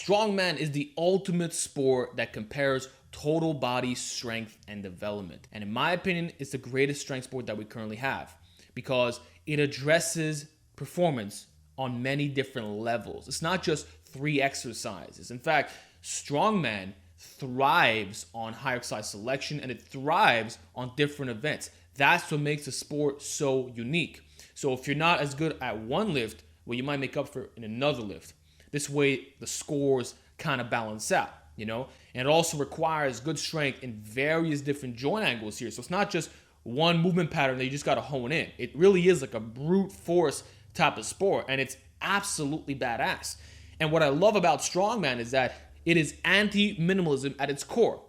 Strongman is the ultimate sport that compares total body strength and development. And in my opinion, it's the greatest strength sport that we currently have because it addresses performance on many different levels. It's not just 3 exercises. In fact, Strongman thrives on high exercise selection and it thrives on different events. That's what makes the sport so unique. So if you're not as good at one lift, well, you might make up for it in another lift. This way, the scores kind of balance out, you know? And it also requires good strength in various different joint angles here. So it's not just one movement pattern that you just got to hone in. It really is like a brute force type of sport, and it's absolutely badass. And what I love about Strongman is that it is anti-minimalism at its core.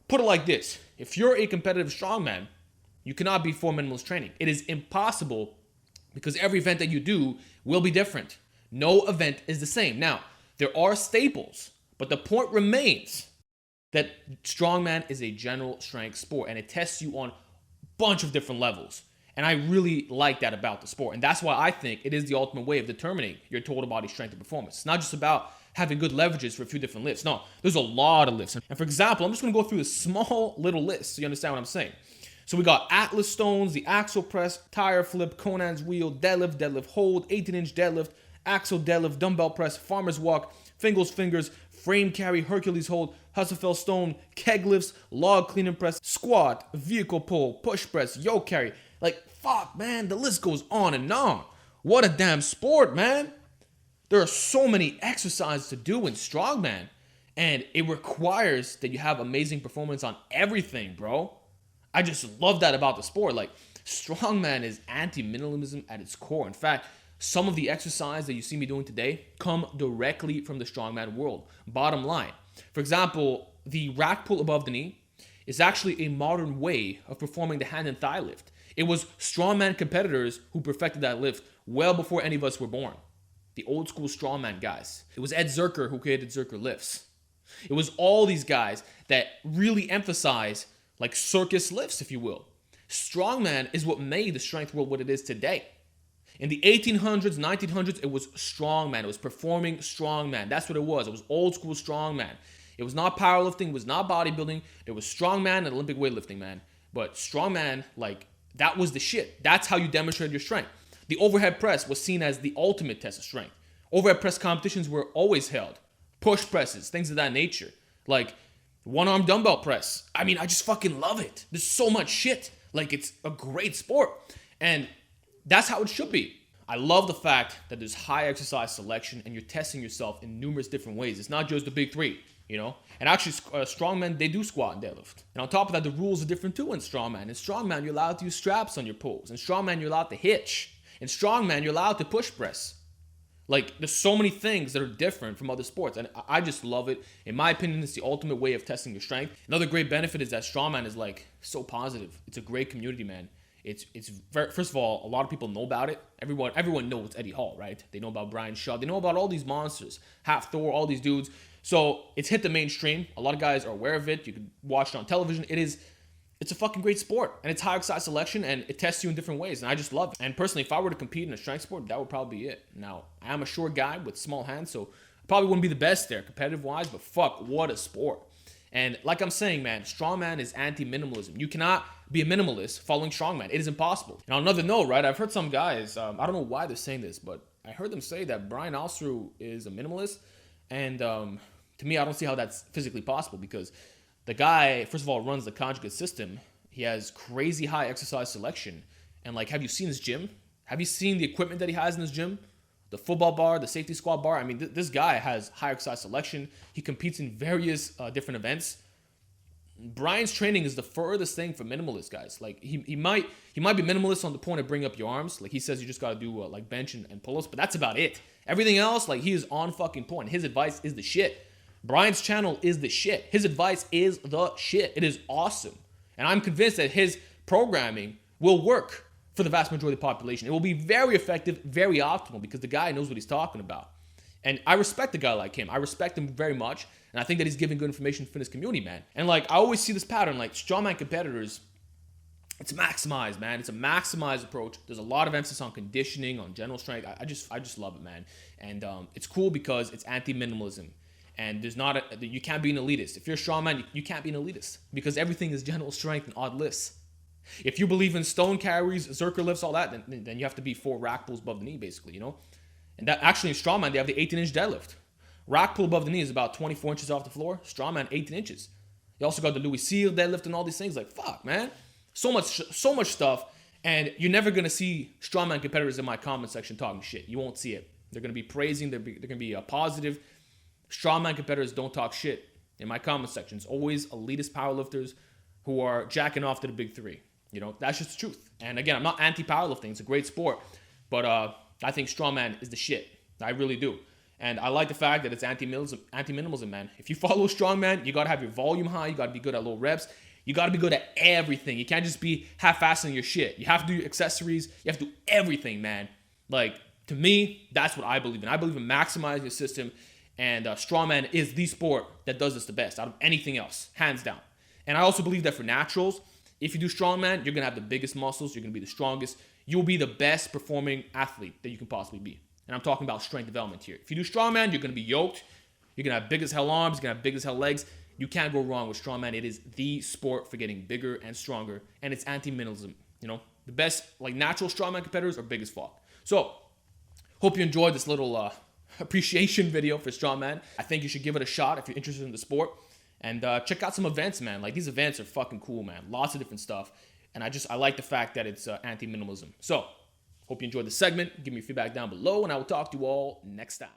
Put it like this. If you're a competitive strongman, you cannot be for minimalist training. It is impossible because every event that you do will be different. No event is the same. Now, there are staples, but the point remains that strongman is a general strength sport and it tests you on a bunch of different levels. And I really like that about the sport. And that's why I think it is the ultimate way of determining your total body strength and performance. It's not just about having good leverages for a few different lifts. No, there's a lot of lifts. And for example, I'm just going to go through a small little list so you understand what I'm saying. So we got Atlas stones, the axle press, tire flip, Conan's wheel, deadlift, deadlift hold, 18-inch deadlift, axle deadlift, dumbbell press, farmer's walk, fingers, frame carry, Hercules hold, Husserfeld stone, keg lifts, log clean and press, squat, vehicle pull, push press, yoke carry. Like, fuck, man, the list goes on and on. What a damn sport, man. There are so many exercises to do in strongman, and it requires that you have amazing performance on everything, bro. I just love that about the sport. Like, strongman is anti-minimalism at its core. In fact, some of the exercise that you see me doing today come directly from the strongman world. Bottom line. For example, the rack pull above the knee is actually a modern way of performing the hand and thigh lift. It was strongman competitors who perfected that lift well before any of us were born. The old school strongman guys. It was Ed Zerker who created Zerker lifts. It was all these guys that really emphasize like circus lifts, if you will. Strongman is what made the strength world what it is today. In the 1800s, 1900s, it was strongman. It was performing strongman. That's what it was. It was old school strongman. It was not powerlifting. It was not bodybuilding. It was strongman and Olympic weightlifting, man. But strongman, like, that was the shit. That's how you demonstrated your strength. The overhead press was seen as the ultimate test of strength. Overhead press competitions were always held. Push presses, things of that nature. Like, one-arm dumbbell press. I mean, I just fucking love it. There's so much shit. Like, it's a great sport. And that's how it should be. I love the fact that there's high exercise selection and you're testing yourself in numerous different ways. It's not just the big 3, you know? And actually, strongmen, they do squat and deadlift. And on top of that, the rules are different too in strongman. In strongman, you're allowed to use straps on your pulls. In strongman, you're allowed to hitch. In strongman, you're allowed to push press. Like, there's so many things that are different from other sports, and I just love it. In my opinion, it's the ultimate way of testing your strength. Another great benefit is that strongman is, like, so positive. It's a great community, man. It's very, first of all, a lot of people know about it. Everyone knows Eddie Hall, right? They know about Brian Shaw. They know about all these monsters, Half Thor, all these dudes. So it's hit the mainstream. A lot of guys are aware of it. You can watch it on television. It's a fucking great sport, and it's high exercise selection, and it tests you in different ways, and I just love it. And personally, if I were to compete in a strength sport, that would probably be it. Now, I am a short guy with small hands, so I probably wouldn't be the best there competitive-wise, but fuck, what a sport. And like I'm saying, man, strongman is anti-minimalism. You cannot be a minimalist following strongman. It is impossible. And on another note, right, I've heard some guys, I don't know why they're saying this, but I heard them say that Brian Alsrew is a minimalist, and to me, I don't see how that's physically possible because the guy, first of all, runs the conjugate system. He has crazy high exercise selection. And like, have you seen his gym? Have you seen the equipment that he has in his gym? The football bar, the safety squat bar. I mean, this guy has high exercise selection. He competes in various different events. Brian's training is the furthest thing from minimalist, guys. Like, he might be minimalist on the point of bringing up your arms. Like, he says you just got to do like bench and pull-ups, but that's about it. Everything else, like, he is on fucking point. His advice is the shit. Brian's channel is the shit. His advice is the shit. It is awesome. And I'm convinced that his programming will work for the vast majority of the population. It will be very effective, very optimal because the guy knows what he's talking about. And I respect a guy like him. I respect him very much. And I think that he's giving good information to the fitness community, man. And like, I always see this pattern, like strongman competitors, it's maximized, man. It's a maximized approach. There's a lot of emphasis on conditioning, on general strength. I just love it, man. And it's cool because it's anti-minimalism. And you can't be an elitist. If you're a strongman, you can't be an elitist because everything is general strength and odd lifts. If you believe in stone carries, zerker lifts, all that, then you have to be 4 rack pulls above the knee, basically, you know? And that actually in strongman, they have the 18-inch deadlift. Rack pull above the knee is about 24 inches off the floor. Strongman, 18 inches. You also got the Louis Seal deadlift and all these things. Like, fuck, man. So much stuff. And you're never going to see strongman competitors in my comment section talking shit. You won't see it. They're going to be praising. They're going to be positive. Strongman competitors don't talk shit in my comment section. It's always elitist powerlifters who are jacking off to the big 3. You know, that's just the truth. And again, I'm not anti-powerlifting. It's a great sport. But I think strongman is the shit. I really do. And I like the fact that it's anti-minimalism, man. If you follow strongman, you got to have your volume high. You got to be good at low reps. You got to be good at everything. You can't just be half-assing your shit. You have to do accessories. You have to do everything, man. Like, to me, that's what I believe in. I believe in maximizing your system. And strongman is the sport that does this the best out of anything else, hands down. And I also believe that for naturals, if you do strongman, you're going to have the biggest muscles. You're going to be the strongest. You'll be the best performing athlete that you can possibly be. And I'm talking about strength development here. If you do strongman, you're going to be yoked. You're going to have big as hell arms. You're going to have big as hell legs. You can't go wrong with strongman. It is the sport for getting bigger and stronger. And it's anti-minimalism. You know, the best like natural strongman competitors are big as fuck. So, hope you enjoyed this little appreciation video for strongman. I think you should give it a shot if you're interested in the sport. And check out some events, man. Like, these events are fucking cool, man. Lots of different stuff. And I like the fact that it's anti-minimalism. So, hope you enjoyed the segment. Give me feedback down below, and I will talk to you all next time.